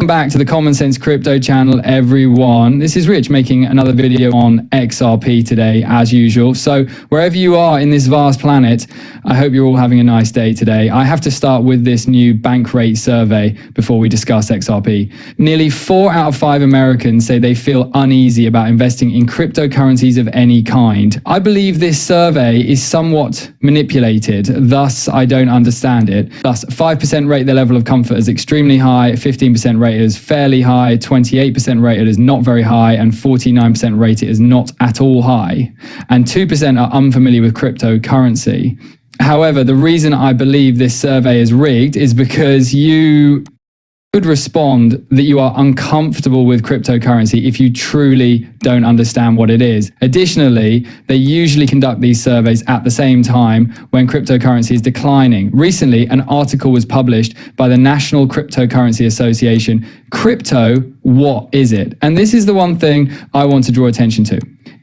Welcome back to the Common Sense Crypto channel, everyone. This is Rich making another video on XRP today, as usual. So wherever you are in this vast planet, I hope you're all having a nice day today. I have to start with this new bank rate survey before we discuss XRP. Nearly 4 out of 5 Americans say they feel uneasy about investing in cryptocurrencies of any kind. I believe this survey is somewhat manipulated, thus I don't understand it. Thus, 5% rate their level of comfort as extremely high, 15% rated as fairly high, 28% rated as not very high, and 49% rated as not at all high. And 2% are unfamiliar with cryptocurrency. However, the reason I believe this survey is rigged is because you could respond that you are uncomfortable with cryptocurrency if you truly don't understand what it is. Additionally, they usually conduct these surveys at the same time when cryptocurrency is declining. Recently, an article was published by the National Cryptocurrency Association. Crypto, what is it? And this is the one thing I want to draw attention to.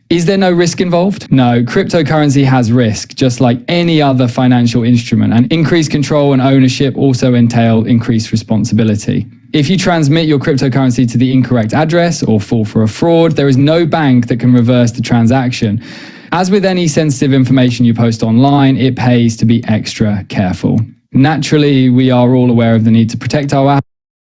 Is there no risk involved? No, cryptocurrency has risk, just like any other financial instrument, and increased control and ownership also entail increased responsibility. If you transmit your cryptocurrency to the incorrect address or fall for a fraud, there is no bank that can reverse the transaction. As with any sensitive information you post online, it pays to be extra careful. Naturally, we are all aware of the need to protect our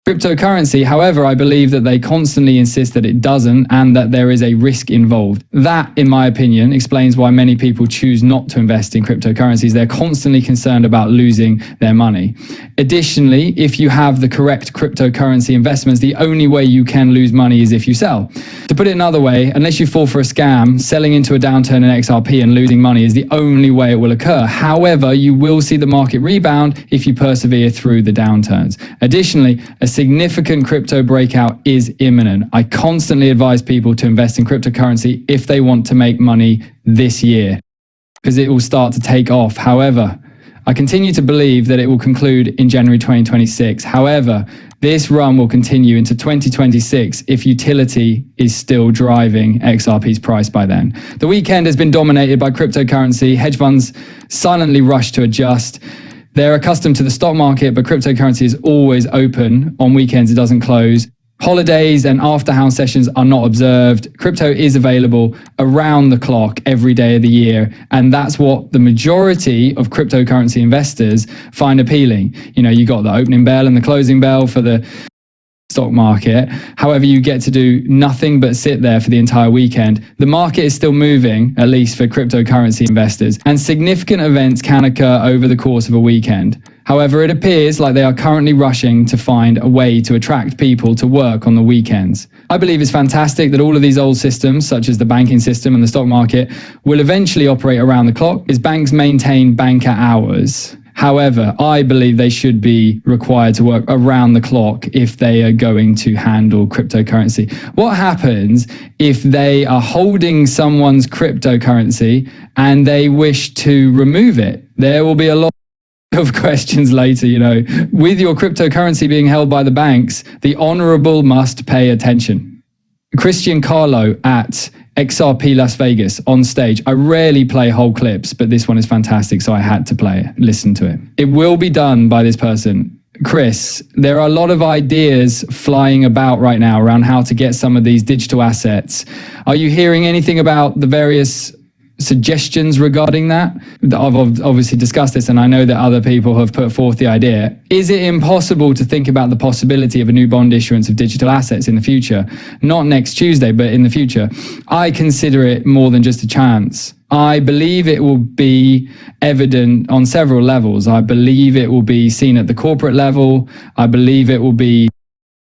cryptocurrency. However, I believe that they constantly insist that it doesn't and that there is a risk involved. That, in my opinion, explains why many people choose not to invest in cryptocurrencies. They're constantly concerned about losing their money. Additionally, if you have the correct cryptocurrency investments, the only way you can lose money is if you sell. To put it another way, unless you fall for a scam, selling into a downturn in XRP and losing money is the only way it will occur. However, you will see the market rebound if you persevere through the downturns. Additionally, a significant crypto breakout is imminent. I constantly advise people to invest in cryptocurrency if they want to make money this year, because it will start to take off. However, I continue to believe that it will conclude in January 2026. However, this run will continue into 2026 if utility is still driving XRP's price by then. The weekend has been dominated by cryptocurrency. Hedge funds silently rush to adjust. They're accustomed to the stock market, but cryptocurrency is always open. On weekends, it doesn't close. Holidays and after-house sessions are not observed. Crypto is available around the clock every day of the year. And that's what the majority of cryptocurrency investors find appealing. You know, you got the opening bell and the closing bell for the stock market. However, you get to do nothing but sit there for the entire weekend. The market is still moving, at least for cryptocurrency investors, and significant events can occur over the course of a weekend. However, it appears like they are currently rushing to find a way to attract people to work on the weekends. I believe it's fantastic that all of these old systems, such as the banking system and the stock market, will eventually operate around the clock as banks maintain banker hours. However, I believe they should be required to work around the clock if they are going to handle cryptocurrency. What happens if they are holding someone's cryptocurrency and they wish to remove it? There will be a lot of questions later, you know. With your cryptocurrency being held by the banks, the honorable must pay attention. Christian Carlo at XRP Las Vegas on stage. I rarely play whole clips, but this one is fantastic, so I had to play it, listen to it. It will be done by this person. Chris, there are a lot of ideas flying about right now around how to get some of these digital assets. Are you hearing anything about the various suggestions regarding that? I've obviously discussed this, and I know that other people have put forth the idea. Is it impossible to think about the possibility of a new bond issuance of digital assets in the future? Not next Tuesday, but in the future. I consider it more than just a chance. I believe it will be evident on several levels. I believe it will be seen at the corporate level. I believe it will be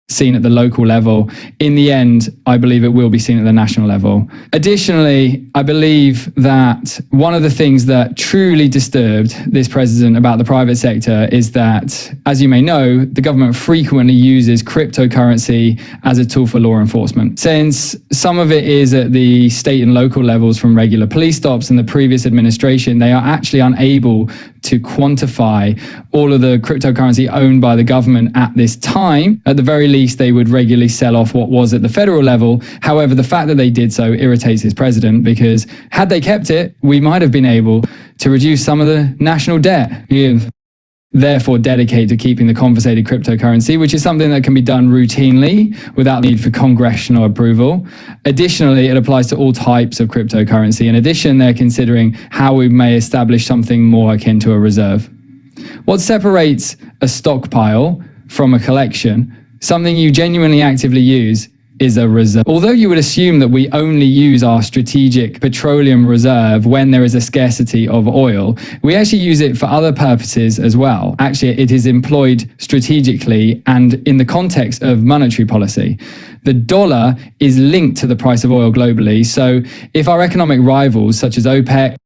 seen at the local level. In the end, I believe it will be seen at the national level. Additionally, I believe that one of the things that truly disturbed this president about the private sector is that, as you may know, the government frequently uses cryptocurrency as a tool for law enforcement. Since some of it is at the state and local levels from regular police stops in the previous administration, they are actually unable to quantify all of the cryptocurrency owned by the government at this time. At the very least, they would regularly sell off what was at the federal level. However, the fact that they did so irritates his president, because had they kept it, we might have been able to reduce some of the national debt. therefore dedicate to keeping the confiscated cryptocurrency, which is something that can be done routinely without need for congressional approval. Additionally, it applies to all types of cryptocurrency. In addition, they're considering how we may establish something more akin to a reserve. What separates a stockpile from a collection, something you genuinely actively use, is a reserve. Although you would assume that we only use our strategic petroleum reserve when there is a scarcity of oil, we actually use it for other purposes as well. Actually, it is employed strategically and in the context of monetary policy. The dollar is linked to the price of oil globally. So if our economic rivals, such as OPEC,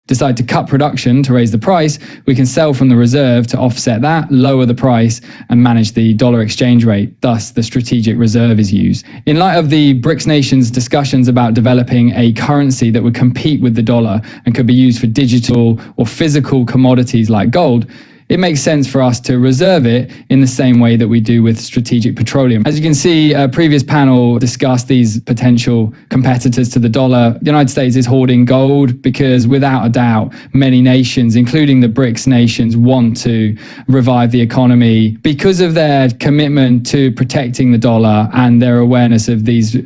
decide to cut production to raise the price, we can sell from the reserve to offset that, lower the price, and manage the dollar exchange rate. Thus, the strategic reserve is used. In light of the BRICS nations' discussions about developing a currency that would compete with the dollar and could be used for digital or physical commodities like gold, it makes sense for us to reserve it in the same way that we do with strategic petroleum. As you can see, a previous panel discussed these potential competitors to the dollar. The United States is hoarding gold because, without a doubt, many nations, including the BRICS nations, want to revive the economy because of their commitment to protecting the dollar and their awareness of these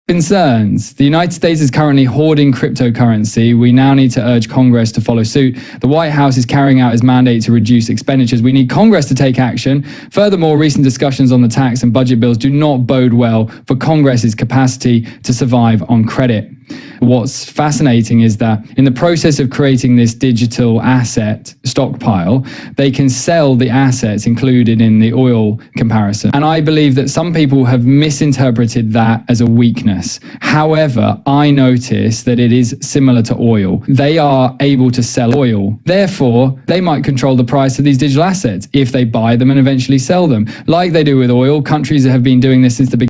concerns. The United States is currently hoarding cryptocurrency. We now need to urge Congress to follow suit. The White House is carrying out its mandate to reduce expenditures. We need Congress to take action. Furthermore, recent discussions on the tax and budget bills do not bode well for Congress's capacity to survive on credit. What's fascinating is that in the process of creating this digital asset stockpile, they can sell the assets included in the oil comparison. And I believe that some people have misinterpreted that as a weakness. However, I notice that it is similar to oil. They are able to sell oil. Therefore, they might control the price of these digital assets if they buy them and eventually sell them. Like they do with oil, countries have been doing this since the beginning.